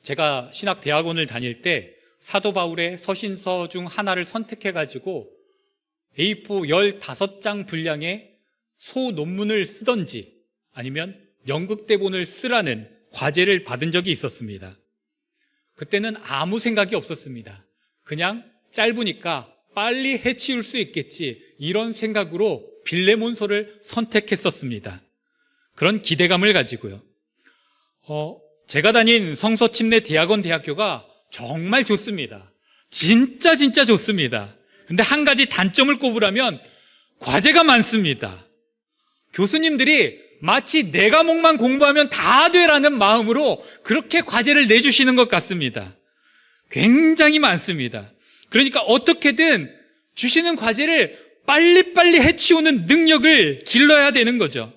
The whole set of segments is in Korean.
제가 신학대학원을 다닐 때 사도 바울의 서신서 중 하나를 선택해가지고 A4 15장 분량의 소논문을 쓰던지 아니면 연극대본을 쓰라는 과제를 받은 적이 있었습니다. 그때는 아무 생각이 없었습니다. 그냥 짧으니까 빨리 해치울 수 있겠지, 이런 생각으로 빌레몬서를 선택했었습니다. 그런 기대감을 가지고요. 제가 다닌 성서침례대학원 대학교가 정말 좋습니다. 진짜 좋습니다. 근데 한 가지 단점을 꼽으라면 과제가 많습니다. 교수님들이 마치 내 과목만 공부하면 다 되라는 마음으로 그렇게 과제를 내주시는 것 같습니다. 굉장히 많습니다. 그러니까 어떻게든 주시는 과제를 빨리빨리 해치우는 능력을 길러야 되는 거죠.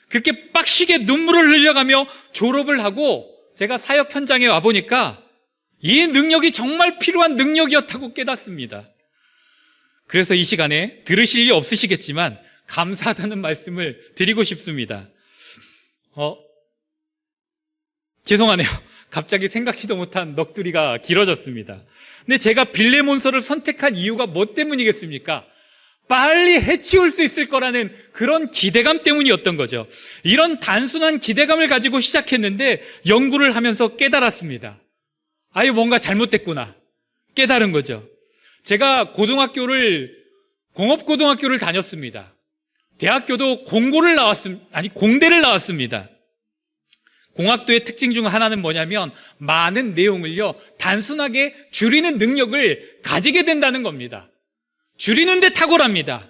그렇게 빡시게 눈물을 흘려가며 졸업을 하고 제가 사역 현장에 와보니까 이 능력이 정말 필요한 능력이었다고 깨닫습니다. 그래서 이 시간에 들으실 리 없으시겠지만 감사하다는 말씀을 드리고 싶습니다. 죄송하네요. 갑자기 생각지도 못한 넋두리가 길어졌습니다. 근데 제가 빌레몬서를 선택한 이유가 뭐 때문이겠습니까? 빨리 해치울 수 있을 거라는 그런 기대감 때문이었던 거죠. 이런 단순한 기대감을 가지고 시작했는데 연구를 하면서 깨달았습니다. 아유, 뭔가 잘못됐구나 깨달은 거죠. 제가 공업고등학교를 다녔습니다. 대학교도 공대를 나왔습니다. 공학도의 특징 중 하나는 뭐냐면 많은 내용을요 단순하게 줄이는 능력을 가지게 된다는 겁니다. 줄이는데 탁월합니다.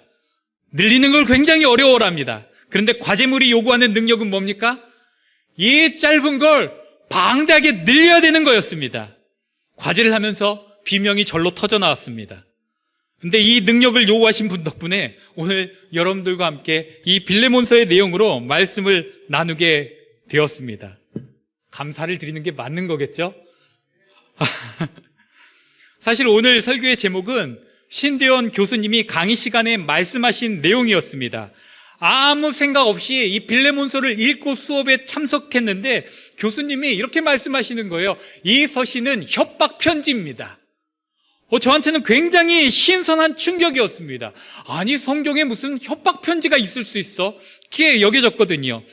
늘리는 걸 굉장히 어려워합니다. 그런데 과제물이 요구하는 능력은 뭡니까? 이 짧은 걸 방대하게 늘려야 되는 거였습니다. 과제를 하면서 비명이 절로 터져 나왔습니다. 근데 이 능력을 요구하신 분 덕분에 오늘 여러분들과 함께 이 빌레몬서의 내용으로 말씀을 나누게 되었습니다. 감사를 드리는 게 맞는 거겠죠? 사실 오늘 설교의 제목은 신대원 교수님이 강의 시간에 말씀하신 내용이었습니다. 아무 생각 없이 이 빌레몬서를 읽고 수업에 참석했는데 교수님이 이렇게 말씀하시는 거예요. 이 서신은 협박 편지입니다. 저한테는 굉장히 신선한 충격이었습니다. 아니, 성경에 무슨 협박 편지가 있을 수 있어? 그렇게 여겨졌거든요.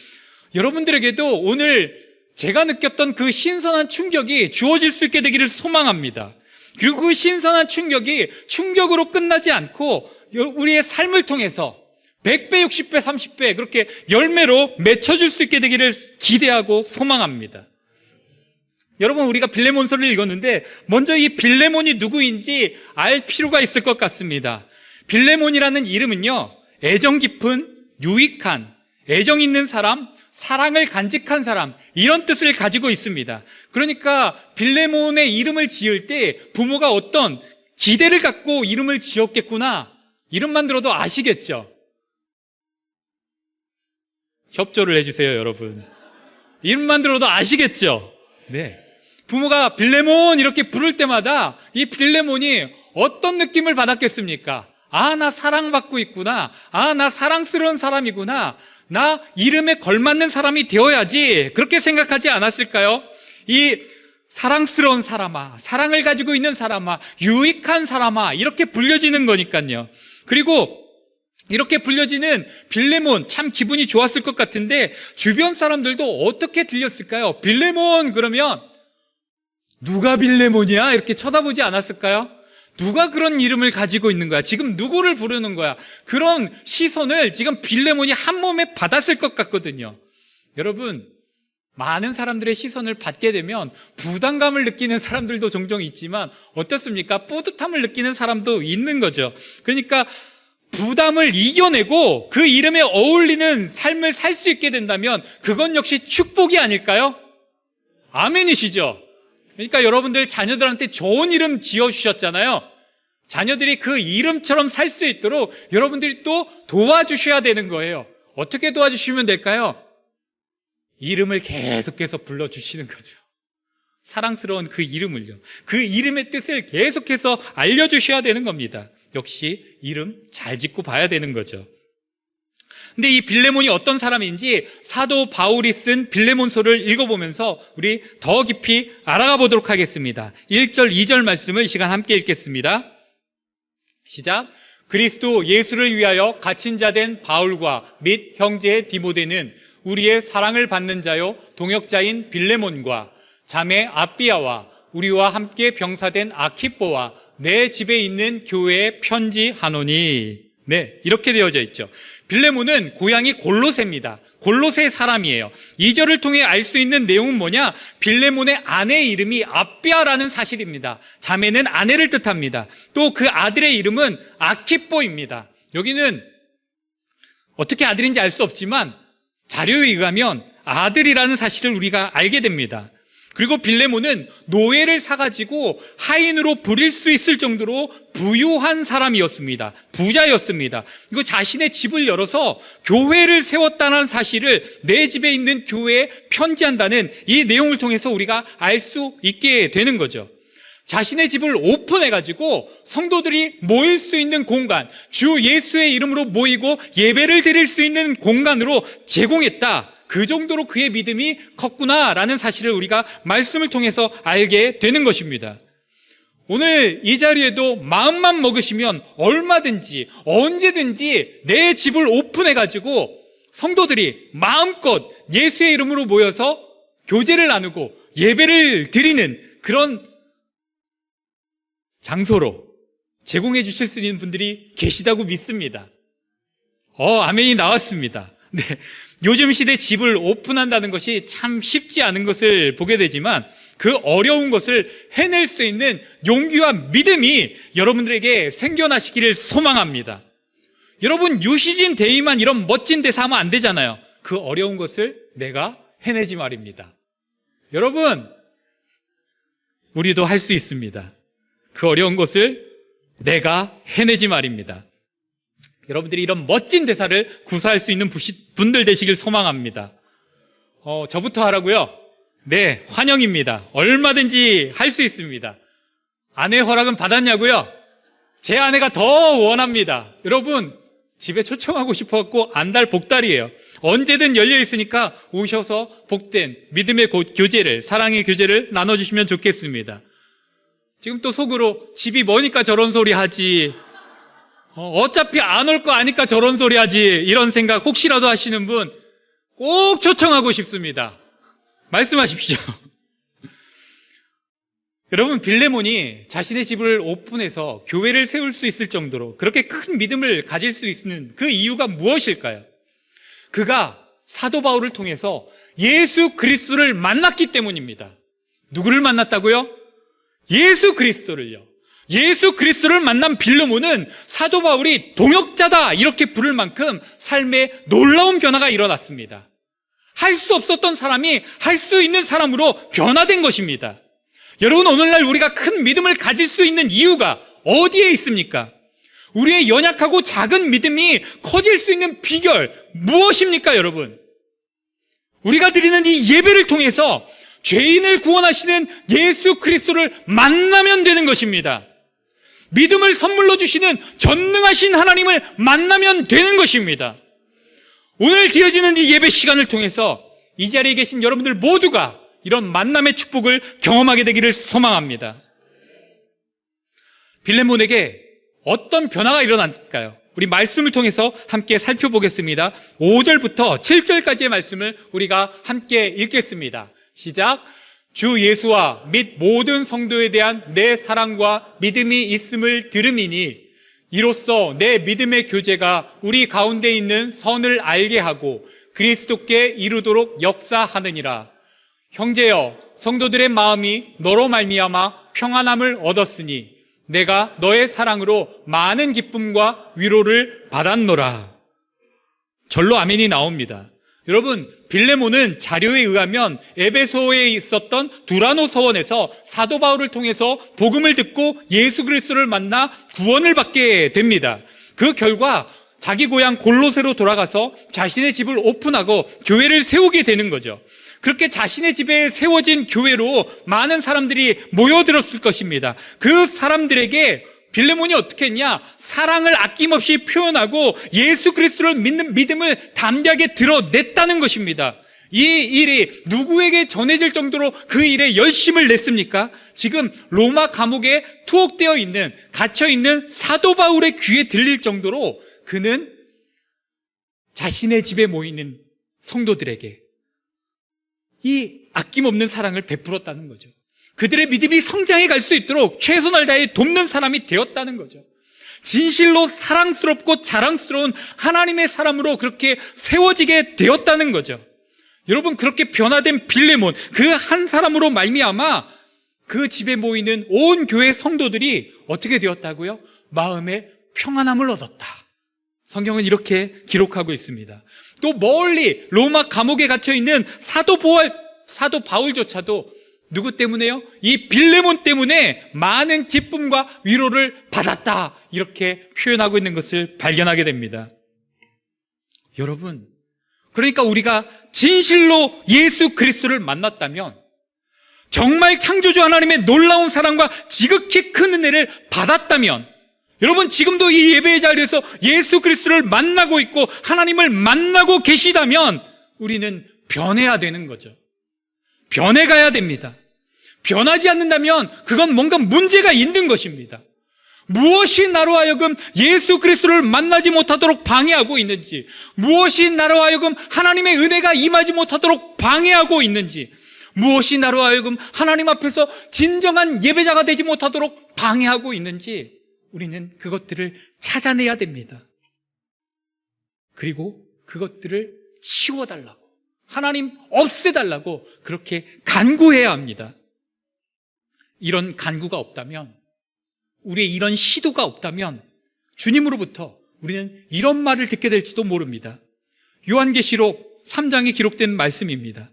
여러분들에게도 오늘 제가 느꼈던 그 신선한 충격이 주어질 수 있게 되기를 소망합니다. 그리고 그 신선한 충격이 충격으로 끝나지 않고 우리의 삶을 통해서 100배, 60배, 30배 그렇게 열매로 맺혀질 수 있게 되기를 기대하고 소망합니다. 여러분, 우리가 빌레몬서를 읽었는데 먼저 이 빌레몬이 누구인지 알 필요가 있을 것 같습니다. 빌레몬이라는 이름은요, 애정 깊은, 유익한, 애정 있는 사람, 사랑을 간직한 사람, 이런 뜻을 가지고 있습니다. 그러니까 빌레몬의 이름을 지을 때 부모가 어떤 기대를 갖고 이름을 지었겠구나, 이름만 들어도 아시겠죠? 협조를 해주세요, 여러분. 이름만 들어도 아시겠죠? 네. 부모가 빌레몬 이렇게 부를 때마다 이 빌레몬이 어떤 느낌을 받았겠습니까? 아, 나 사랑받고 있구나. 아, 나 사랑스러운 사람이구나. 나 이름에 걸맞는 사람이 되어야지. 그렇게 생각하지 않았을까요? 이 사랑스러운 사람아, 사랑을 가지고 있는 사람아, 유익한 사람아, 이렇게 불려지는 거니까요. 그리고 이렇게 불려지는 빌레몬, 참 기분이 좋았을 것 같은데 주변 사람들도 어떻게 들렸을까요? 빌레몬 그러면 누가 빌레몬이야? 이렇게 쳐다보지 않았을까요? 누가 그런 이름을 가지고 있는 거야? 지금 누구를 부르는 거야? 그런 시선을 지금 빌레몬이 한 몸에 받았을 것 같거든요. 여러분, 많은 사람들의 시선을 받게 되면 부담감을 느끼는 사람들도 종종 있지만 어떻습니까? 뿌듯함을 느끼는 사람도 있는 거죠. 그러니까 부담을 이겨내고 그 이름에 어울리는 삶을 살 수 있게 된다면 그건 역시 축복이 아닐까요? 아멘이시죠? 그러니까 여러분들 자녀들한테 좋은 이름 지어주셨잖아요. 자녀들이 그 이름처럼 살 수 있도록 여러분들이 또 도와주셔야 되는 거예요. 어떻게 도와주시면 될까요? 이름을 계속해서 불러주시는 거죠. 사랑스러운 그 이름을요. 그 이름의 뜻을 계속해서 알려주셔야 되는 겁니다. 역시 이름 잘 짓고 봐야 되는 거죠. 근데 이 빌레몬이 어떤 사람인지 사도 바울이 쓴 빌레몬서를 읽어보면서 우리 더 깊이 알아가 보도록 하겠습니다. 1절, 2절 말씀을 이 시간 함께 읽겠습니다. 시작. 그리스도 예수를 위하여 갇힌 자 된 바울과 및 형제 디모데는 우리의 사랑을 받는 자요 동역자인 빌레몬과 자매 아비아와 우리와 함께 병사된 아키뽀와 내 집에 있는 교회에 편지하노니. 네, 이렇게 되어져 있죠. 빌레몬은 고향이 골로새입니다. 골로새 사람이에요. 2절을 통해 알 수 있는 내용은 뭐냐? 빌레몬의 아내의 이름이 아비아라는 사실입니다. 자매는 아내를 뜻합니다. 또 그 아들의 이름은 아키뽀입니다. 여기는 어떻게 아들인지 알 수 없지만 자료에 의하면 아들이라는 사실을 우리가 알게 됩니다. 그리고 빌레몬은 노예를 사가지고 하인으로 부릴 수 있을 정도로 부유한 사람이었습니다. 부자였습니다. 그리고 자신의 집을 열어서 교회를 세웠다는 사실을 내 집에 있는 교회에 편지한다는 이 내용을 통해서 우리가 알 수 있게 되는 거죠. 자신의 집을 오픈해가지고 성도들이 모일 수 있는 공간, 주 예수의 이름으로 모이고 예배를 드릴 수 있는 공간으로 제공했다. 그 정도로 그의 믿음이 컸구나라는 사실을 우리가 말씀을 통해서 알게 되는 것입니다. 오늘 이 자리에도 마음만 먹으시면 얼마든지 언제든지 내 집을 오픈해가지고 성도들이 마음껏 예수의 이름으로 모여서 교제를 나누고 예배를 드리는 그런 장소로 제공해 주실 수 있는 분들이 계시다고 믿습니다. 아멘이 나왔습니다. 네. 요즘 시대 집을 오픈한다는 것이 참 쉽지 않은 것을 보게 되지만 그 어려운 것을 해낼 수 있는 용기와 믿음이 여러분들에게 생겨나시기를 소망합니다. 여러분 유시진 대위만 이런 멋진 대사 하면 안 되잖아요. 그 어려운 것을 내가 해내지 말입니다. 여러분 우리도 할 수 있습니다. 그 어려운 것을 내가 해내지 말입니다. 여러분들이 이런 멋진 대사를 구사할 수 있는 분들 되시길 소망합니다. 저부터 하라고요? 네, 환영입니다. 얼마든지 할 수 있습니다. 아내 허락은 받았냐고요? 제 아내가 더 원합니다. 여러분 집에 초청하고 싶어갖고 안달 복달이에요. 언제든 열려 있으니까 오셔서 복된 믿음의 교제를, 사랑의 교제를 나눠주시면 좋겠습니다. 지금 또 속으로 집이 머니까 저런 소리 하지, 어차피 안 올 거 아니까 저런 소리 하지, 이런 생각 혹시라도 하시는 분 꼭 초청하고 싶습니다. 말씀하십시오. 여러분 빌레몬이 자신의 집을 오픈해서 교회를 세울 수 있을 정도로 그렇게 큰 믿음을 가질 수 있는 그 이유가 무엇일까요? 그가 사도 바울을 통해서 예수 그리스도를 만났기 때문입니다. 누구를 만났다고요? 예수 그리스도를요. 예수 그리스도를 만난 빌레몬은 사도 바울이 동역자다 이렇게 부를 만큼 삶에 놀라운 변화가 일어났습니다. 할 수 없었던 사람이 할 수 있는 사람으로 변화된 것입니다. 여러분 오늘날 우리가 큰 믿음을 가질 수 있는 이유가 어디에 있습니까? 우리의 연약하고 작은 믿음이 커질 수 있는 비결 무엇입니까 여러분? 우리가 드리는 이 예배를 통해서 죄인을 구원하시는 예수 그리스도를 만나면 되는 것입니다. 믿음을 선물로 주시는 전능하신 하나님을 만나면 되는 것입니다. 오늘 드려지는 이 예배 시간을 통해서 이 자리에 계신 여러분들 모두가 이런 만남의 축복을 경험하게 되기를 소망합니다. 빌레몬에게 어떤 변화가 일어날까요? 우리 말씀을 통해서 함께 살펴보겠습니다. 5절부터 7절까지의 말씀을 우리가 함께 읽겠습니다. 시작. 주 예수와 및 모든 성도에 대한 내 사랑과 믿음이 있음을 들음이니 이로써 내 믿음의 교제가 우리 가운데 있는 선을 알게 하고 그리스도께 이루도록 역사하느니라. 형제여, 성도들의 마음이 너로 말미암아 평안함을 얻었으니 내가 너의 사랑으로 많은 기쁨과 위로를 받았노라. 절로 아멘이 나옵니다. 여러분 빌레몬은 자료에 의하면 에베소에 있었던 두라노 서원에서 사도 바울을 통해서 복음을 듣고 예수 그리스도를 만나 구원을 받게 됩니다. 그 결과 자기 고향 골로새로 돌아가서 자신의 집을 오픈하고 교회를 세우게 되는 거죠. 그렇게 자신의 집에 세워진 교회로 많은 사람들이 모여들었을 것입니다. 그 사람들에게 빌레몬이 어떻게 했냐? 사랑을 아낌없이 표현하고 예수 그리스도를 믿는 믿음을 담대하게 드러냈다는 것입니다. 이 일이 누구에게 전해질 정도로 그 일에 열심을 냈습니까? 지금 로마 감옥에 투옥되어 있는, 갇혀 있는 사도 바울의 귀에 들릴 정도로 그는 자신의 집에 모이는 성도들에게 이 아낌없는 사랑을 베풀었다는 거죠. 그들의 믿음이 성장해 갈 수 있도록 최선을 다해 돕는 사람이 되었다는 거죠. 진실로 사랑스럽고 자랑스러운 하나님의 사람으로 그렇게 세워지게 되었다는 거죠. 여러분, 그렇게 변화된 빌레몬, 그 한 사람으로 말미암아 그 집에 모이는 온 교회 성도들이 어떻게 되었다고요? 마음에 평안함을 얻었다. 성경은 이렇게 기록하고 있습니다. 또 멀리 로마 감옥에 갇혀 있는 사도 바울조차도 누구 때문에요? 이 빌레몬 때문에 많은 기쁨과 위로를 받았다. 이렇게 표현하고 있는 것을 발견하게 됩니다. 여러분, 그러니까 우리가 진실로 예수 그리스도를 만났다면, 정말 창조주 하나님의 놀라운 사랑과 지극히 큰 은혜를 받았다면, 여러분 지금도 이 예배의 자리에서 예수 그리스도를 만나고 있고 하나님을 만나고 계시다면 우리는 변해야 되는 거죠. 변해가야 됩니다. 변하지 않는다면 그건 뭔가 문제가 있는 것입니다. 무엇이 나로 하여금 예수 그리스도를 만나지 못하도록 방해하고 있는지, 무엇이 나로 하여금 하나님의 은혜가 임하지 못하도록 방해하고 있는지, 무엇이 나로 하여금 하나님 앞에서 진정한 예배자가 되지 못하도록 방해하고 있는지 우리는 그것들을 찾아내야 됩니다. 그리고 그것들을 치워달라고, 하나님 없애달라고 그렇게 간구해야 합니다. 이런 간구가 없다면, 우리의 이런 시도가 없다면 주님으로부터 우리는 이런 말을 듣게 될지도 모릅니다. 요한계시록 3장에 기록된 말씀입니다.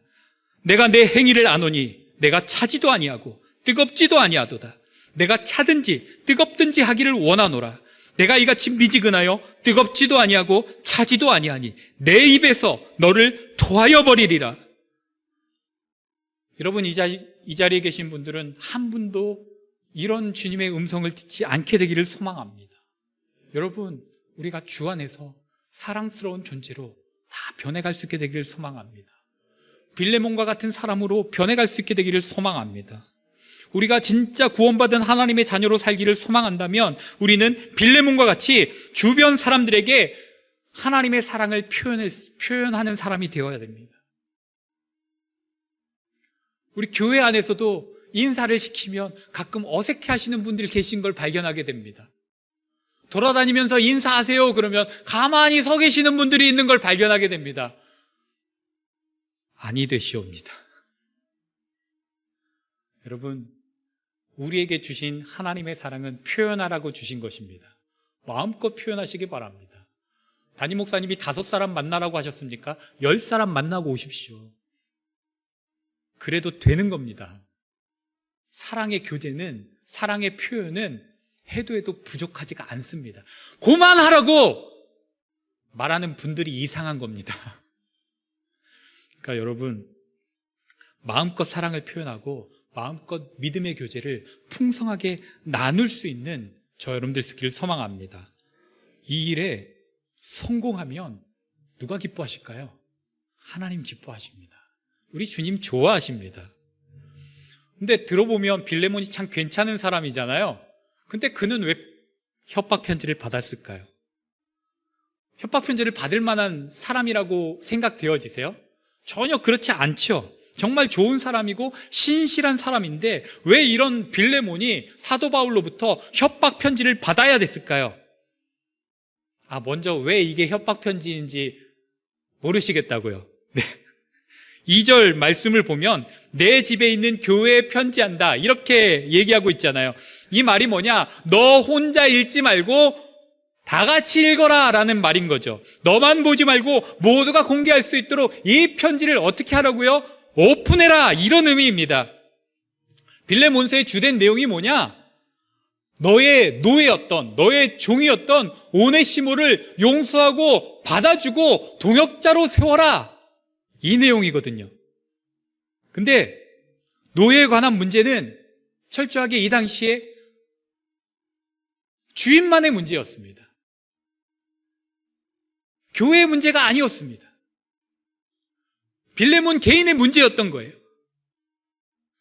내가 내 행위를 아노니 내가 차지도 아니하고 뜨겁지도 아니하도다. 내가 차든지 뜨겁든지 하기를 원하노라. 내가 이같이 미지근하여 뜨겁지도 아니하고 차지도 아니하니 내 입에서 너를 토하여 버리리라. 여러분, 이 자리에 계신 분들은 한 분도 이런 주님의 음성을 듣지 않게 되기를 소망합니다. 여러분, 우리가 주 안에서 사랑스러운 존재로 다 변해갈 수 있게 되기를 소망합니다. 빌레몬과 같은 사람으로 변해갈 수 있게 되기를 소망합니다. 우리가 진짜 구원받은 하나님의 자녀로 살기를 소망한다면 우리는 빌레몬과 같이 주변 사람들에게 하나님의 사랑을 표현하는 사람이 되어야 됩니다. 우리 교회 안에서도 인사를 시키면 가끔 어색해 하시는 분들이 계신 걸 발견하게 됩니다. 돌아다니면서 인사하세요 그러면 가만히 서 계시는 분들이 있는 걸 발견하게 됩니다. 아니 되시옵니다. 여러분, 우리에게 주신 하나님의 사랑은 표현하라고 주신 것입니다. 마음껏 표현하시기 바랍니다. 담임 목사님이 5사람 만나라고 하셨습니까? 10사람 만나고 오십시오. 그래도 되는 겁니다. 사랑의 교제는, 사랑의 표현은 해도 부족하지가 않습니다. 그만하라고 말하는 분들이 이상한 겁니다. 그러니까 여러분, 마음껏 사랑을 표현하고 마음껏 믿음의 교제를 풍성하게 나눌 수 있는 저 여러분들 있기를 소망합니다. 이 일에 성공하면 누가 기뻐하실까요? 하나님 기뻐하십니다. 우리 주님 좋아하십니다. 근데 들어보면 빌레몬이 참 괜찮은 사람이잖아요. 근데 그는 왜 협박 편지를 받았을까요? 협박 편지를 받을 만한 사람이라고 생각되어지세요? 전혀 그렇지 않죠. 정말 좋은 사람이고 신실한 사람인데 왜 이런 빌레몬이 사도 바울로부터 협박 편지를 받아야 됐을까요? 먼저 왜 이게 협박 편지인지 모르시겠다고요? 네. 2절 말씀을 보면 내 집에 있는 교회에 편지한다 이렇게 얘기하고 있잖아요. 이 말이 뭐냐? 너 혼자 읽지 말고 다 같이 읽어라 라는 말인 거죠. 너만 보지 말고 모두가 공개할 수 있도록 이 편지를 어떻게 하라고요? 오픈해라, 이런 의미입니다. 빌레몬서의 주된 내용이 뭐냐? 너의 노예였던, 너의 종이었던 오네시모를 용서하고 받아주고 동역자로 세워라, 이 내용이거든요. 근데 노예에 관한 문제는 철저하게 이 당시에 주인만의 문제였습니다. 교회의 문제가 아니었습니다. 빌레몬 개인의 문제였던 거예요.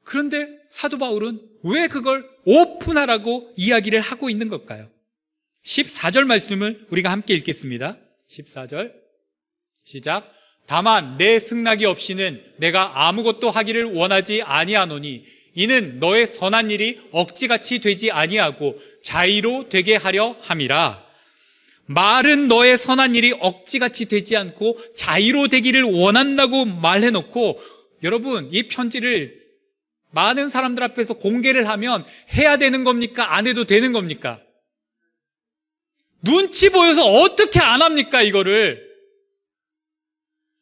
그런데 사도 바울은 왜 그걸 오픈하라고 이야기를 하고 있는 걸까요? 14절 말씀을 우리가 함께 읽겠습니다. 14절 시작. 다만 내 승낙이 없이는 내가 아무것도 하기를 원하지 아니하노니 이는 너의 선한 일이 억지같이 되지 아니하고 자의로 되게 하려 함이라. 말은 너의 선한 일이 억지같이 되지 않고 자의로 되기를 원한다고 말해놓고, 여러분 이 편지를 많은 사람들 앞에서 공개를 하면 해야 되는 겁니까? 안 해도 되는 겁니까? 눈치 보여서 어떻게 안 합니까? 이거를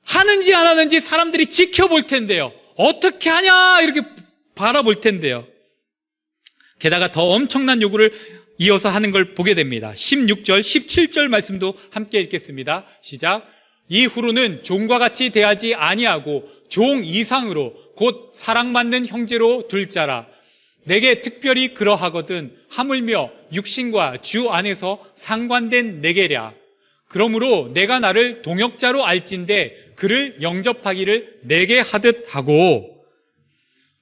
하는지 안 하는지 사람들이 지켜볼 텐데요, 어떻게 하냐 이렇게 바라볼 텐데요. 게다가 더 엄청난 요구를 이어서 하는 걸 보게 됩니다. 16절, 17절 말씀도 함께 읽겠습니다. 시작. 이후로는 종과 같이 대하지 아니하고 종 이상으로 곧 사랑받는 형제로 둘 자라. 내게 특별히 그러하거든 하물며 육신과 주 안에서 상관된 내게랴. 그러므로 내가 나를 동역자로 알진대 그를 영접하기를 내게 하듯 하고.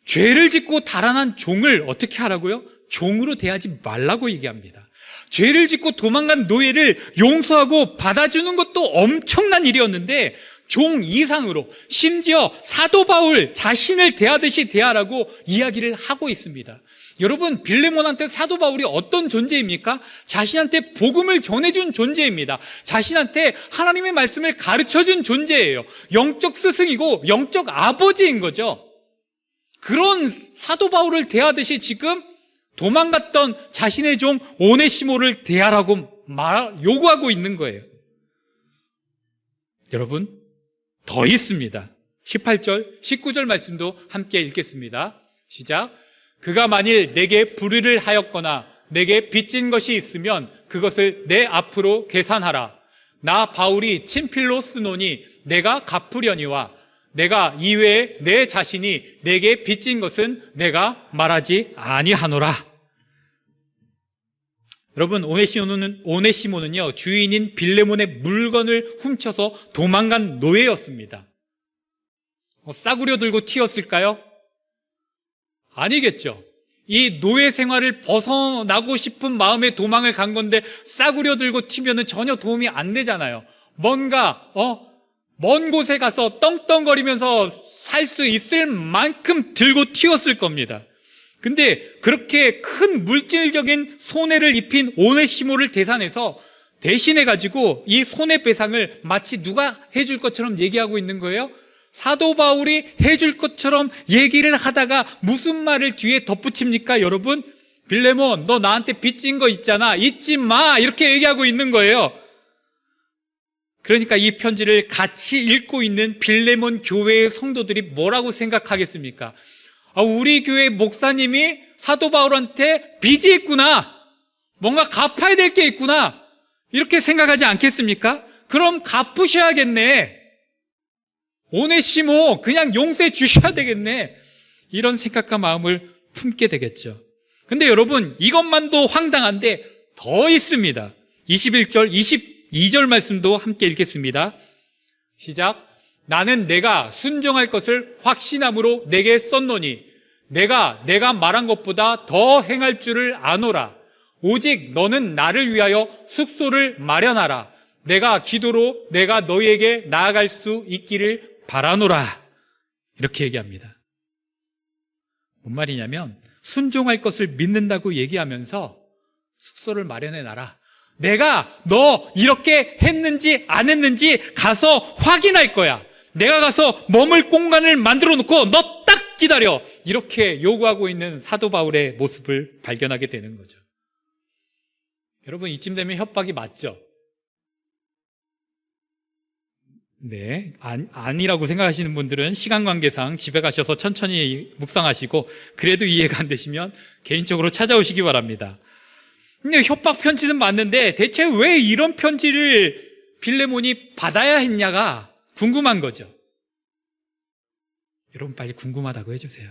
죄를 짓고 달아난 종을 어떻게 하라고요? 종으로 대하지 말라고 얘기합니다. 죄를 짓고 도망간 노예를 용서하고 받아주는 것도 엄청난 일이었는데 종 이상으로, 심지어 사도 바울 자신을 대하듯이 대하라고 이야기를 하고 있습니다. 여러분, 빌레몬한테 사도 바울이 어떤 존재입니까? 자신한테 복음을 전해준 존재입니다. 자신한테 하나님의 말씀을 가르쳐준 존재예요. 영적 스승이고 영적 아버지인 거죠. 그런 사도 바울을 대하듯이 지금 도망갔던 자신의 종 오네시모를 대하라고 요구하고 있는 거예요. 여러분, 더 있습니다. 18절, 19절 말씀도 함께 읽겠습니다. 시작. 그가 만일 내게 불의를 하였거나 내게 빚진 것이 있으면 그것을 내 앞으로 계산하라. 나 바울이 친필로 쓰노니 내가 갚으려니와 내가 이외에 내 자신이 내게 빚진 것은 내가 말하지 아니하노라. 여러분, 오네시모는요, 주인인 빌레몬의 물건을 훔쳐서 도망간 노예였습니다. 싸구려 들고 튀었을까요? 아니겠죠. 이 노예 생활을 벗어나고 싶은 마음에 도망을 간 건데 싸구려 들고 튀면은 전혀 도움이 안 되잖아요. 뭔가 먼 곳에 가서 떵떵거리면서 살 수 있을 만큼 들고 튀었을 겁니다. 근데 그렇게 큰 물질적인 손해를 입힌 오네시모를 대신해가지고 이 손해배상을 마치 누가 해줄 것처럼 얘기하고 있는 거예요? 사도 바울이 해줄 것처럼 얘기를 하다가 무슨 말을 뒤에 덧붙입니까, 여러분? 빌레몬, 너 나한테 빚진 거 있잖아. 잊지 마. 이렇게 얘기하고 있는 거예요. 그러니까 이 편지를 같이 읽고 있는 빌레몬 교회의 성도들이 뭐라고 생각하겠습니까? 우리 교회 목사님이 사도 바울한테 빚이 있구나. 뭔가 갚아야 될 게 있구나. 이렇게 생각하지 않겠습니까? 그럼 갚으셔야겠네. 오네시모 그냥 용서해 주셔야 되겠네. 이런 생각과 마음을 품게 되겠죠. 근데 여러분, 이것만도 황당한데 더 있습니다. 21절, 22절 말씀도 함께 읽겠습니다. 시작. 나는 내가 순종할 것을 확신함으로 내게 썼노니 내가 말한 것보다 더 행할 줄을 아노라. 오직 너는 나를 위하여 숙소를 마련하라. 내가 기도로 내가 너희에게 나아갈 수 있기를 바라노라. 이렇게 얘기합니다. 뭔 말이냐면 순종할 것을 믿는다고 얘기하면서 숙소를 마련해놔라. 내가 너 이렇게 했는지 안 했는지 가서 확인할 거야. 내가 가서 머물 공간을 만들어 놓고 너 딱 기다려. 이렇게 요구하고 있는 사도 바울의 모습을 발견하게 되는 거죠. 여러분, 이쯤 되면 협박이 맞죠? 네, 아니라고 생각하시는 분들은 시간 관계상 집에 가셔서 천천히 묵상하시고, 그래도 이해가 안 되시면 개인적으로 찾아오시기 바랍니다. 근데 협박 편지는 맞는데 대체 왜 이런 편지를 빌레몬이 받아야 했냐가 궁금한 거죠. 여러분, 빨리 궁금하다고 해주세요.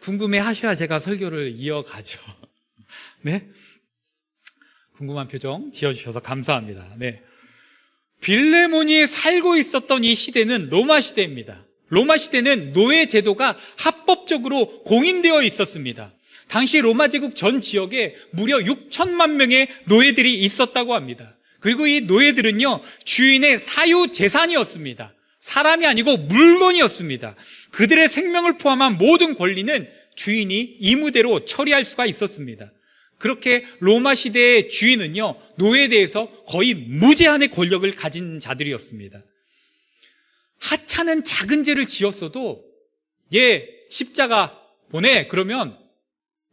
궁금해 하셔야 제가 설교를 이어가죠. 네? 궁금한 표정 지어주셔서 감사합니다. 네. 빌레몬이 살고 있었던 이 시대는 로마 시대입니다. 로마 시대는 노예 제도가 합법적으로 공인되어 있었습니다. 당시 로마 제국 전 지역에 무려 6천만 명의 노예들이 있었다고 합니다. 그리고 이 노예들은요, 주인의 사유 재산이었습니다. 사람이 아니고 물건이었습니다. 그들의 생명을 포함한 모든 권리는 주인이 임의대로 처리할 수가 있었습니다. 그렇게 로마 시대의 주인은요, 노예에 대해서 거의 무제한의 권력을 가진 자들이었습니다. 하찮은 작은 죄를 지었어도 십자가 보내 그러면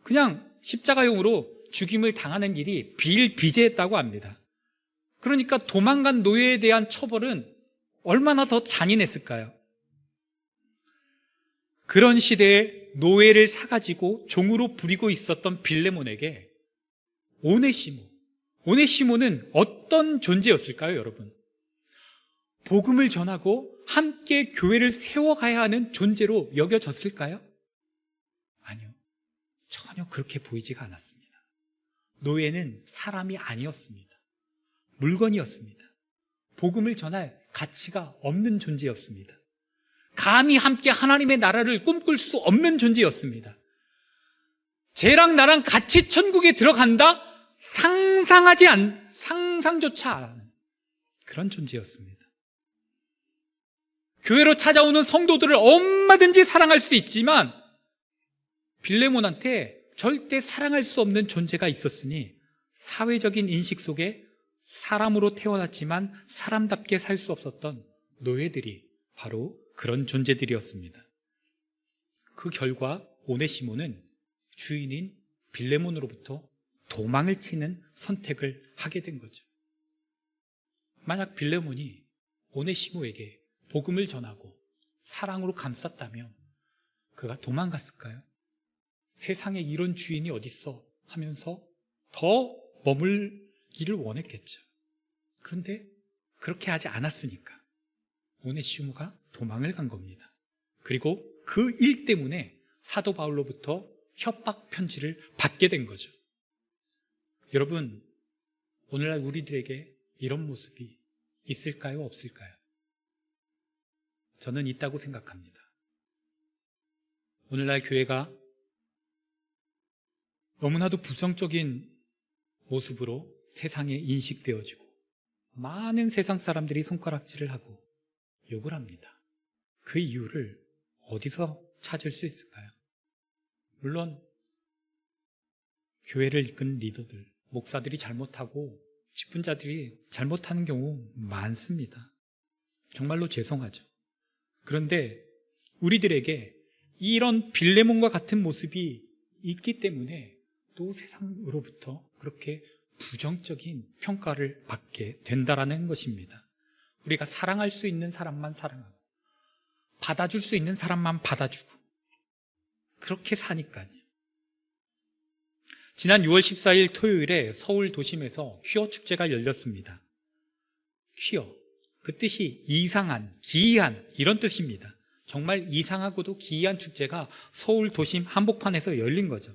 그냥 십자가용으로 죽임을 당하는 일이 비일비재했다고 합니다. 그러니까 도망간 노예에 대한 처벌은 얼마나 더 잔인했을까요? 그런 시대에 노예를 사가지고 종으로 부리고 있었던 빌레몬에게 오네시모는 어떤 존재였을까요, 여러분? 복음을 전하고 함께 교회를 세워가야 하는 존재로 여겨졌을까요? 아니요. 전혀 그렇게 보이지가 않았습니다. 노예는 사람이 아니었습니다. 물건이었습니다. 복음을 전할 가치가 없는 존재였습니다. 감히 함께 하나님의 나라를 꿈꿀 수 없는 존재였습니다. 쟤랑 나랑 같이 천국에 들어간다? 상상조차 안 하는 그런 존재였습니다. 교회로 찾아오는 성도들을 얼마든지 사랑할 수 있지만 빌레몬한테 절대 사랑할 수 없는 존재가 있었으니 사회적인 인식 속에 사람으로 태어났지만 사람답게 살 수 없었던 노예들이 바로 그런 존재들이었습니다. 그 결과 오네시모는 주인인 빌레몬으로부터 도망을 치는 선택을 하게 된 거죠. 만약 빌레몬이 오네시모에게 복음을 전하고 사랑으로 감쌌다면 그가 도망갔을까요? 세상에 이런 주인이 어딨어 하면서 더 머물기를 원했겠죠. 그런데 그렇게 하지 않았으니까 오네시모가 도망을 간 겁니다. 그리고 그 일 때문에 사도 바울로부터 협박 편지를 받게 된 거죠. 여러분, 오늘날 우리들에게 이런 모습이 있을까요? 없을까요? 저는 있다고 생각합니다. 오늘날 교회가 너무나도 부정적인 모습으로 세상에 인식되어지고 많은 세상 사람들이 손가락질을 하고 욕을 합니다. 그 이유를 어디서 찾을 수 있을까요? 물론 교회를 이끈 리더들, 목사들이 잘못하고 직분자들이 잘못하는 경우 많습니다. 정말로 죄송하죠. 그런데 우리들에게 이런 빌레몬과 같은 모습이 있기 때문에 또 세상으로부터 그렇게 부정적인 평가를 받게 된다라는 것입니다. 우리가 사랑할 수 있는 사람만 사랑하고 받아줄 수 있는 사람만 받아주고 그렇게 사니까요. 지난 6월 14일 토요일에 서울 도심에서 퀴어 축제가 열렸습니다. 퀴어, 그 뜻이 이상한, 기이한 이런 뜻입니다. 정말 이상하고도 기이한 축제가 서울 도심 한복판에서 열린 거죠.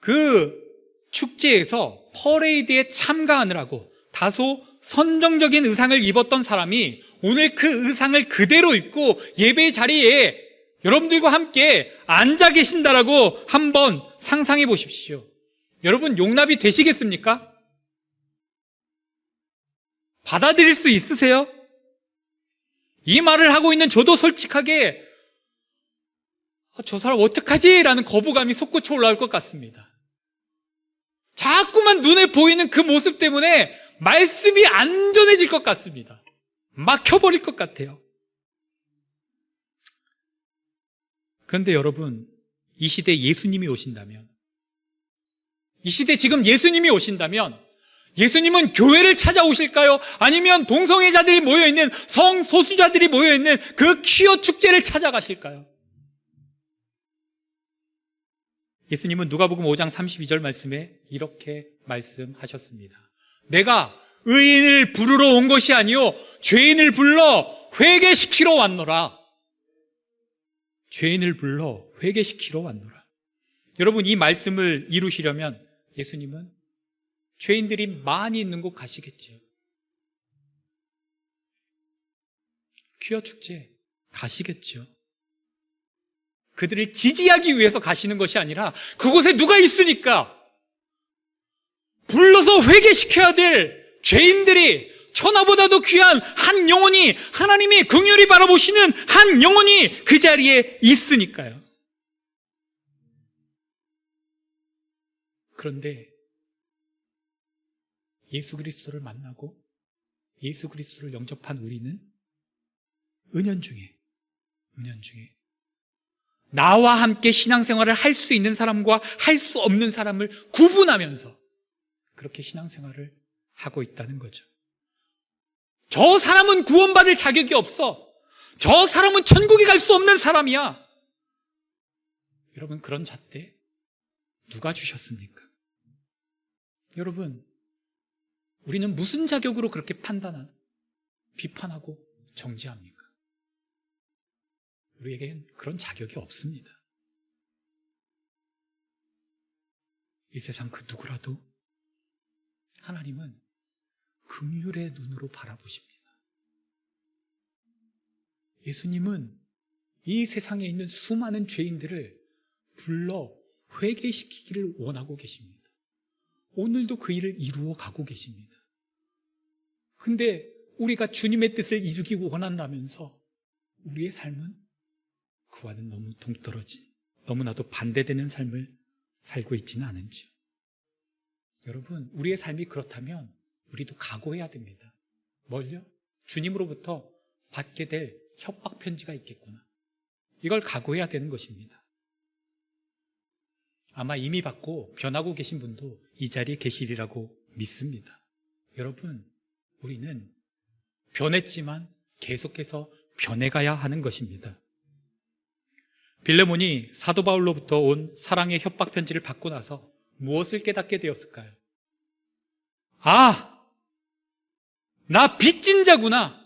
그 축제에서 퍼레이드에 참가하느라고 다소 선정적인 의상을 입었던 사람이 오늘 그 의상을 그대로 입고 예배 자리에 여러분들과 함께 앉아 계신다라고 한번 상상해 보십시오. 여러분 용납이 되시겠습니까? 받아들일 수 있으세요? 이 말을 하고 있는 저도 솔직하게 저 사람 어떡하지? 라는 거부감이 솟구쳐 올라올 것 같습니다. 자꾸만 눈에 보이는 그 모습 때문에 말씀이 안 전해질 것 같습니다. 막혀버릴 것 같아요. 그런데 여러분, 이 시대에 예수님이 오신다면, 이 시대 지금 예수님이 오신다면 예수님은 교회를 찾아오실까요? 아니면 동성애자들이 모여있는, 성소수자들이 모여있는 그 퀴어 축제를 찾아가실까요? 예수님은 누가복음 5장 32절 말씀에 이렇게 말씀하셨습니다. 내가 의인을 부르러 온 것이 아니요 죄인을 불러 회개시키러 왔노라. 죄인을 불러 회개시키러 왔노라. 여러분, 이 말씀을 이루시려면 예수님은 죄인들이 많이 있는 곳 가시겠지요. 퀴어 축제 가시겠죠. 그들을 지지하기 위해서 가시는 것이 아니라 그곳에 누가 있으니까 불러서 회개시켜야 될 죄인들이, 천하보다도 귀한 한 영혼이, 하나님이 긍휼히 바라보시는 한 영혼이 그 자리에 있으니까요. 그런데 예수 그리스도를 만나고 예수 그리스도를 영접한 우리는 은연중에 나와 함께 신앙생활을 할 수 있는 사람과 할 수 없는 사람을 구분하면서 그렇게 신앙생활을 하고 있다는 거죠. 저 사람은 구원받을 자격이 없어. 저 사람은 천국에 갈 수 없는 사람이야. 여러분, 그런 잣대 누가 주셨습니까? 여러분, 우리는 무슨 자격으로 그렇게 판단하고 비판하고 정죄합니까? 우리에겐 그런 자격이 없습니다. 이 세상 그 누구라도 하나님은 긍휼의 눈으로 바라보십니다. 예수님은 이 세상에 있는 수많은 죄인들을 불러 회개시키기를 원하고 계십니다. 오늘도 그 일을 이루어 가고 계십니다. 근데 우리가 주님의 뜻을 이루기 원한다면서 우리의 삶은 그와는 너무 동떨어진, 너무나도 반대되는 삶을 살고 있지는 않은지요. 여러분, 우리의 삶이 그렇다면 우리도 각오해야 됩니다. 뭘요? 주님으로부터 받게 될 협박 편지가 있겠구나. 이걸 각오해야 되는 것입니다. 아마 이미 받고 변하고 계신 분도 이 자리에 계시리라고 믿습니다. 여러분, 우리는 변했지만 계속해서 변해가야 하는 것입니다. 빌레몬이 사도 바울로부터 온 사랑의 협박 편지를 받고 나서 무엇을 깨닫게 되었을까요? 아, 나 빚진 자구나.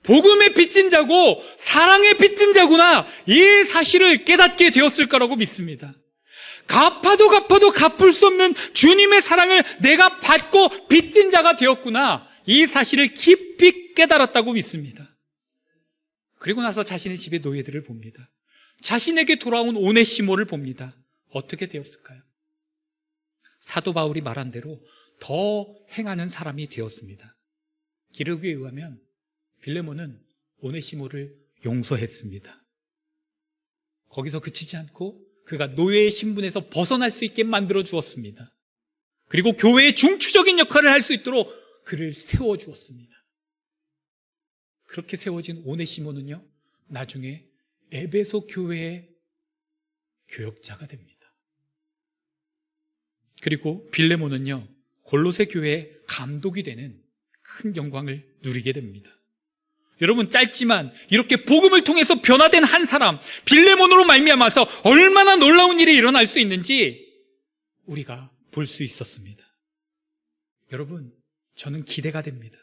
복음의 빚진 자고 사랑의 빚진 자구나. 이 사실을 깨닫게 되었을 거라고 믿습니다. 갚아도 갚을 수 없는 주님의 사랑을 내가 받고 빚진 자가 되었구나. 이 사실을 깊이 깨달았다고 믿습니다. 그리고 나서 자신의 집의 노예들을 봅니다. 자신에게 돌아온 오네시모를 봅니다. 어떻게 되었을까요? 사도 바울이 말한 대로 더 행하는 사람이 되었습니다. 기록에 의하면 빌레몬은 오네시모를 용서했습니다. 거기서 그치지 않고 그가 노예의 신분에서 벗어날 수 있게 만들어 주었습니다. 그리고 교회의 중추적인 역할을 할 수 있도록 그를 세워주었습니다. 그렇게 세워진 오네시모는요, 나중에 에베소 교회의 교역자가 됩니다. 그리고 빌레몬은요, 골로새 교회의 감독이 되는 큰 영광을 누리게 됩니다. 여러분, 짧지만 이렇게 복음을 통해서 변화된 한 사람, 빌레몬으로 말미암아서 얼마나 놀라운 일이 일어날 수 있는지 우리가 볼 수 있었습니다. 여러분, 저는 기대가 됩니다.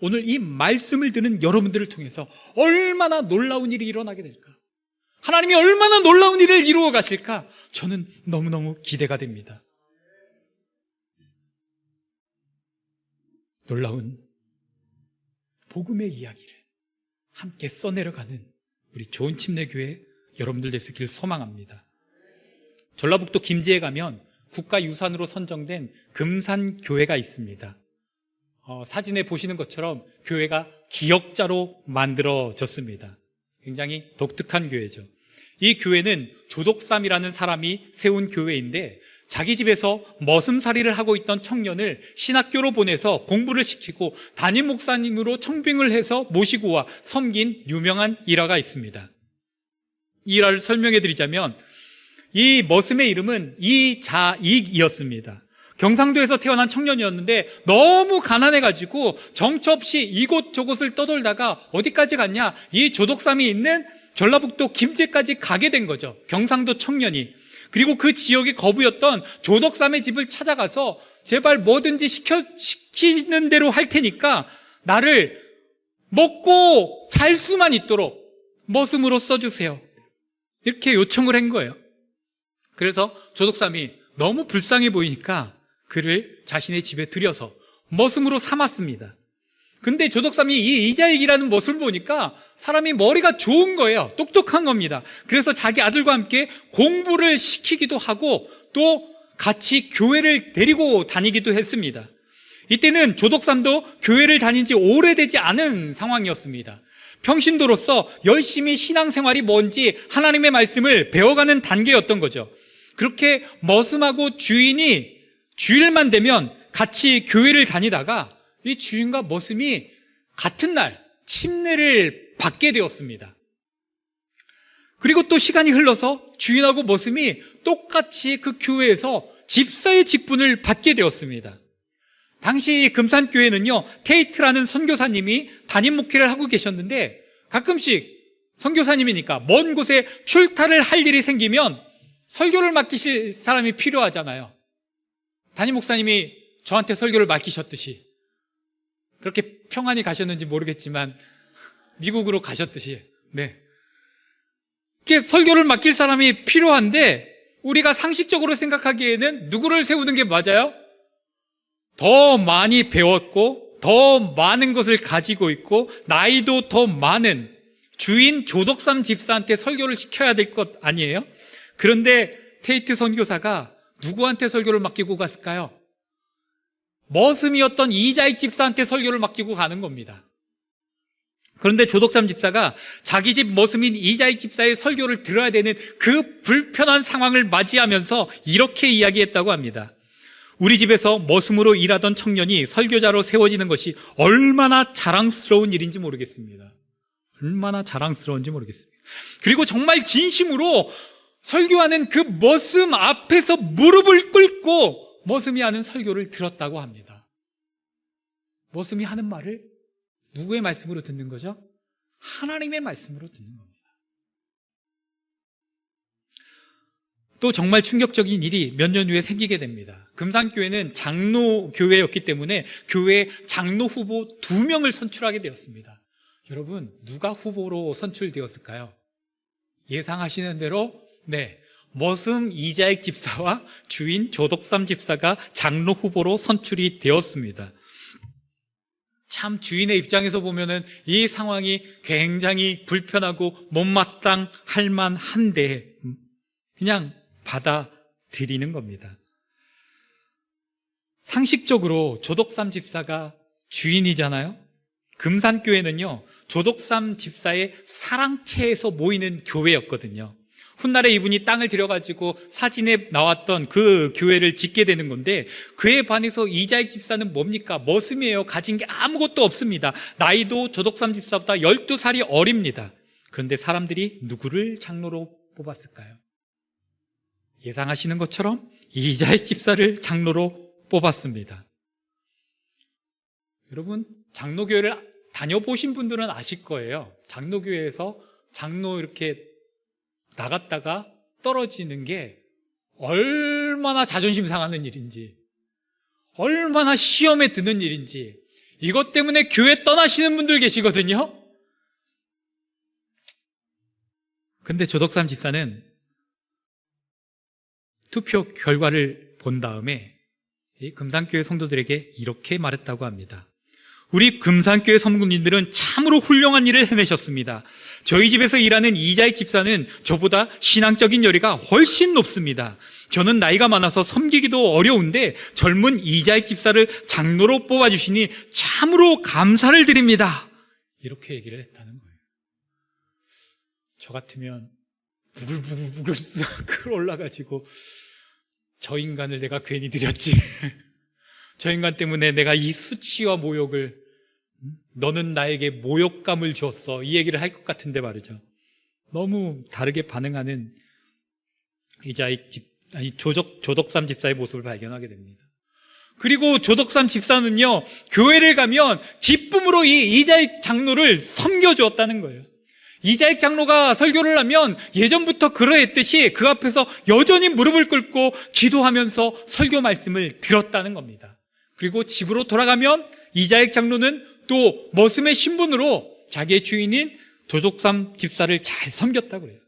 오늘 이 말씀을 듣는 여러분들을 통해서 얼마나 놀라운 일이 일어나게 될까? 하나님이 얼마나 놀라운 일을 이루어 가실까? 저는 너무너무 기대가 됩니다. 놀라운 복음의 이야기를 함께 써내려가는 우리 좋은 침례교회 여러분들 되시길 소망합니다. 전라북도 김제에 가면 국가유산으로 선정된 금산교회가 있습니다. 사진에 보시는 것처럼 교회가 기역자로 만들어졌습니다. 굉장히 독특한 교회죠. 이 교회는 조덕삼이라는 사람이 세운 교회인데 자기 집에서 머슴살이를 하고 있던 청년을 신학교로 보내서 공부를 시키고 담임 목사님으로 청빙을 해서 모시고 와 섬긴 유명한 일화가 있습니다. 이 일화를 설명해 드리자면 이 머슴의 이름은 이자익이었습니다. 경상도에서 태어난 청년이었는데 너무 가난해가지고 정처 없이 이곳저곳을 떠돌다가 어디까지 갔냐? 이 조덕삼이 있는 전라북도 김제까지 가게 된 거죠. 경상도 청년이. 그리고 그 지역의 거부였던 조덕삼의 집을 찾아가서 제발 뭐든지 시키는 대로 할 테니까 나를 먹고 잘 수만 있도록 머슴으로 써주세요. 이렇게 요청을 한 거예요. 그래서 조덕삼이 너무 불쌍해 보이니까 그를 자신의 집에 들여서 머슴으로 삼았습니다. 근데 조덕삼이 이 이자익이라는 머슴을 보니까 사람이 머리가 좋은 거예요. 똑똑한 겁니다. 그래서 자기 아들과 함께 공부를 시키기도 하고 또 같이 교회를 데리고 다니기도 했습니다. 이때는 조덕삼도 교회를 다닌 지 오래되지 않은 상황이었습니다. 평신도로서 열심히 신앙생활이 뭔지 하나님의 말씀을 배워가는 단계였던 거죠. 그렇게 머슴하고 주인이 주일만 되면 같이 교회를 다니다가 이 주인과 머슴이 같은 날 침례를 받게 되었습니다. 그리고 또 시간이 흘러서 주인하고 머슴이 똑같이 그 교회에서 집사의 직분을 받게 되었습니다. 당시 금산교회는요, 테이트라는 선교사님이 담임 목회를 하고 계셨는데 가끔씩 선교사님이니까 먼 곳에 출타를 할 일이 생기면 설교를 맡기실 사람이 필요하잖아요. 담임 목사님이 저한테 설교를 맡기셨듯이 그렇게 평안히 가셨는지 모르겠지만 미국으로 가셨듯이 이렇게 설교를 맡길 사람이 필요한데 우리가 상식적으로 생각하기에는 누구를 세우는 게 맞아요? 더 많이 배웠고 더 많은 것을 가지고 있고 나이도 더 많은 주인 조덕삼 집사한테 설교를 시켜야 될 것 아니에요? 그런데 테이트 선교사가 누구한테 설교를 맡기고 갔을까요? 머슴이었던 이자익 집사한테 설교를 맡기고 가는 겁니다. 그런데 조덕삼 집사가 자기 집 머슴인 이자익 집사의 설교를 들어야 되는 그 불편한 상황을 맞이하면서 이렇게 이야기했다고 합니다. 우리 집에서 머슴으로 일하던 청년이 설교자로 세워지는 것이 얼마나 자랑스러운 일인지 모르겠습니다. 얼마나 자랑스러운지 모르겠습니다. 그리고 정말 진심으로 설교하는 그 머슴 앞에서 무릎을 꿇고 머슴이 하는 설교를 들었다고 합니다. 머슴이 하는 말을 누구의 말씀으로 듣는 거죠? 하나님의 말씀으로 듣는 겁니다. 또 정말 충격적인 일이 몇 년 후에 생기게 됩니다. 금산교회는 장로교회였기 때문에 교회 장로 후보 2명을 선출하게 되었습니다. 여러분, 누가 후보로 선출되었을까요? 예상하시는 대로 머슴 이자익 집사와 주인 조덕삼 집사가 장로 후보로 선출이 되었습니다. 참 주인의 입장에서 보면은 이 상황이 굉장히 불편하고 못마땅할 만한데 그냥 받아들이는 겁니다. 상식적으로 조덕삼 집사가 주인이잖아요. 금산교회는요, 조덕삼 집사의 사랑채에서 모이는 교회였거든요. 훗날에 이분이 땅을 들여가지고 사진에 나왔던 그 교회를 짓게 되는 건데 그에 반해서 이자익 집사는 뭡니까? 머슴이에요. 가진 게 아무것도 없습니다. 나이도 조덕삼 집사보다 12살이 어립니다. 그런데 사람들이 누구를 장로로 뽑았을까요? 예상하시는 것처럼 이자익 집사를 장로로 뽑았습니다. 여러분, 장로교회를 다녀보신 분들은 아실 거예요. 장로교회에서 장로 이렇게 나갔다가 떨어지는 게 얼마나 자존심 상하는 일인지, 얼마나 시험에 드는 일인지, 이것 때문에 교회 떠나시는 분들 계시거든요. 근데 조덕삼 집사는 투표 결과를 본 다음에 이 금산교회 성도들에게 이렇게 말했다고 합니다. 우리 금산교회 섬국민들은 참으로 훌륭한 일을 해내셨습니다. 저희 집에서 일하는 이자익 집사는 저보다 신앙적인 열의가 훨씬 높습니다. 저는 나이가 많아서 섬기기도 어려운데 젊은 이자익 집사를 장로로 뽑아주시니 참으로 감사를 드립니다. 이렇게 얘기를 했다는 거예요. 저 같으면 부글부글 싹 올라가지고 저 인간을 내가 괜히 들였지. 저 인간 때문에 내가 이 수치와 모욕을, 너는 나에게 모욕감을 줬어, 이 얘기를 할 것 같은데 말이죠. 너무 다르게 반응하는 조덕삼 집사의 모습을 발견하게 됩니다. 그리고 조덕삼 집사는요, 교회를 가면 기쁨으로 이 이자익 장로를 섬겨주었다는 거예요. 이자익 장로가 설교를 하면 예전부터 그러했듯이 그 앞에서 여전히 무릎을 꿇고 기도하면서 설교 말씀을 들었다는 겁니다. 그리고 집으로 돌아가면 이자익 장로는 또 머슴의 신분으로 자기의 주인인 조덕삼 집사를 잘 섬겼다고 그래요.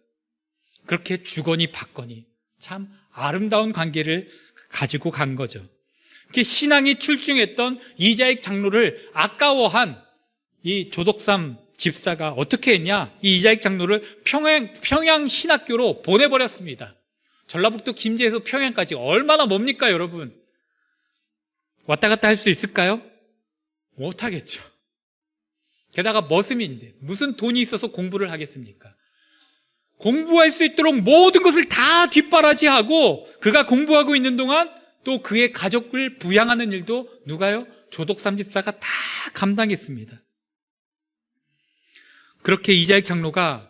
그렇게 주거니 받거니 참 아름다운 관계를 가지고 간 거죠. 이렇게 신앙이 출중했던 이자익 장로를 아까워한 이 조덕삼 집사가 어떻게 했냐? 이 이자익 장로를 평양 신학교로 보내버렸습니다. 전라북도 김제에서 평양까지 얼마나 멉니까, 여러분? 왔다 갔다 할 수 있을까요? 못하겠죠. 게다가 머슴인데 무슨 돈이 있어서 공부를 하겠습니까? 공부할 수 있도록 모든 것을 다 뒷바라지하고 그가 공부하고 있는 동안 또 그의 가족을 부양하는 일도 누가요? 조덕삼 집사가 다 감당했습니다. 그렇게 이자익 장로가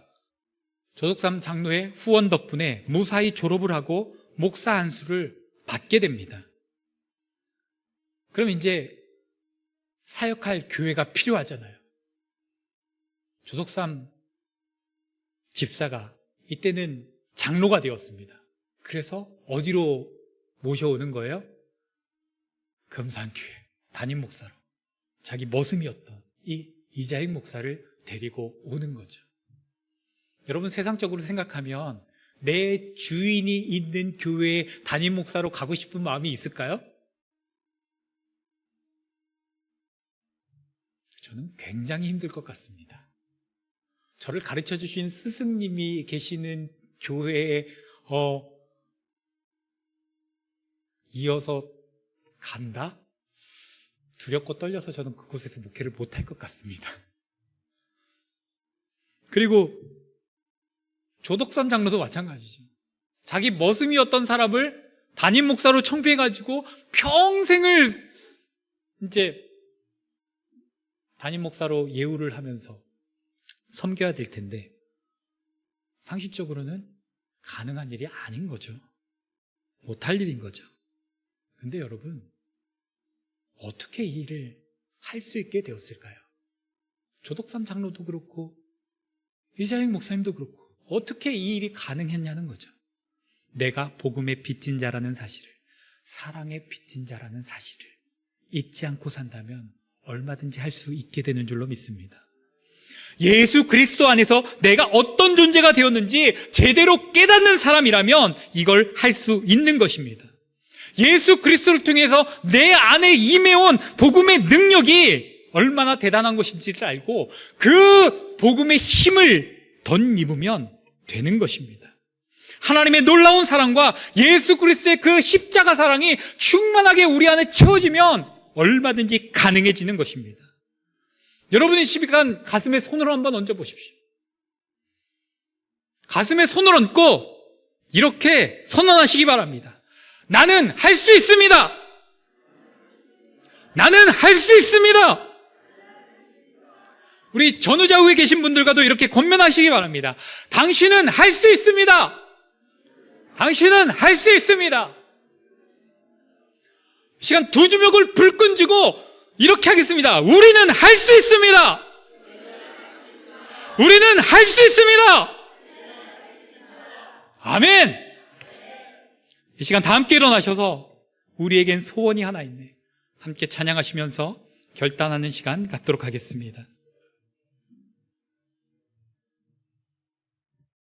조덕삼 장로의 후원 덕분에 무사히 졸업을 하고 목사 안수를 받게 됩니다. 그럼 이제 사역할 교회가 필요하잖아요. 조덕삼 집사가 이때는 장로가 되었습니다. 그래서 어디로 모셔오는 거예요? 금산교회 담임 목사로 자기 머슴이었던 이 이자익 목사를 데리고 오는 거죠. 여러분, 세상적으로 생각하면 내 주인이 있는 교회에 담임 목사로 가고 싶은 마음이 있을까요? 저는 굉장히 힘들 것 같습니다. 저를 가르쳐 주신 스승님이 계시는 교회에 이어서 간다? 두렵고 떨려서 저는 그곳에서 목회를 못할 것 같습니다. 그리고 조덕삼 장로도 마찬가지죠. 자기 머슴이었던 사람을 담임 목사로 청구해가지고 평생을 이제 담임 목사로 예우를 하면서 섬겨야 될 텐데 상식적으로는 가능한 일이 아닌 거죠. 못할 일인 거죠. 근데 여러분, 어떻게 이 일을 할 수 있게 되었을까요? 조덕삼 장로도 그렇고 이자익 목사님도 그렇고 어떻게 이 일이 가능했냐는 거죠. 내가 복음의 빚진 자라는 사실을, 사랑의 빚진 자라는 사실을 잊지 않고 산다면 얼마든지 할 수 있게 되는 줄로 믿습니다. 예수 그리스도 안에서 내가 어떤 존재가 되었는지 제대로 깨닫는 사람이라면 이걸 할 수 있는 것입니다. 예수 그리스도를 통해서 내 안에 임해온 복음의 능력이 얼마나 대단한 것인지를 알고 그 복음의 힘을 덧입으면 되는 것입니다. 하나님의 놀라운 사랑과 예수 그리스도의 그 십자가 사랑이 충만하게 우리 안에 채워지면 얼마든지 가능해지는 것입니다. 여러분이 시간 가슴에 손을 한번 얹어 보십시오. 가슴에 손을 얹고 이렇게 선언하시기 바랍니다. 나는 할 수 있습니다. 나는 할 수 있습니다. 우리 전후좌우에 계신 분들과도 이렇게 권면하시기 바랍니다. 당신은 할 수 있습니다. 당신은 할 수 있습니다. 이 시간 두 주먹을 불끈 쥐고 이렇게 하겠습니다. 우리는 할 수 있습니다. 우리는 할 수 있습니다. 아멘. 이 시간 다 함께 일어나셔서 우리에겐 소원이 하나 있네. 함께 찬양하시면서 결단하는 시간 갖도록 하겠습니다.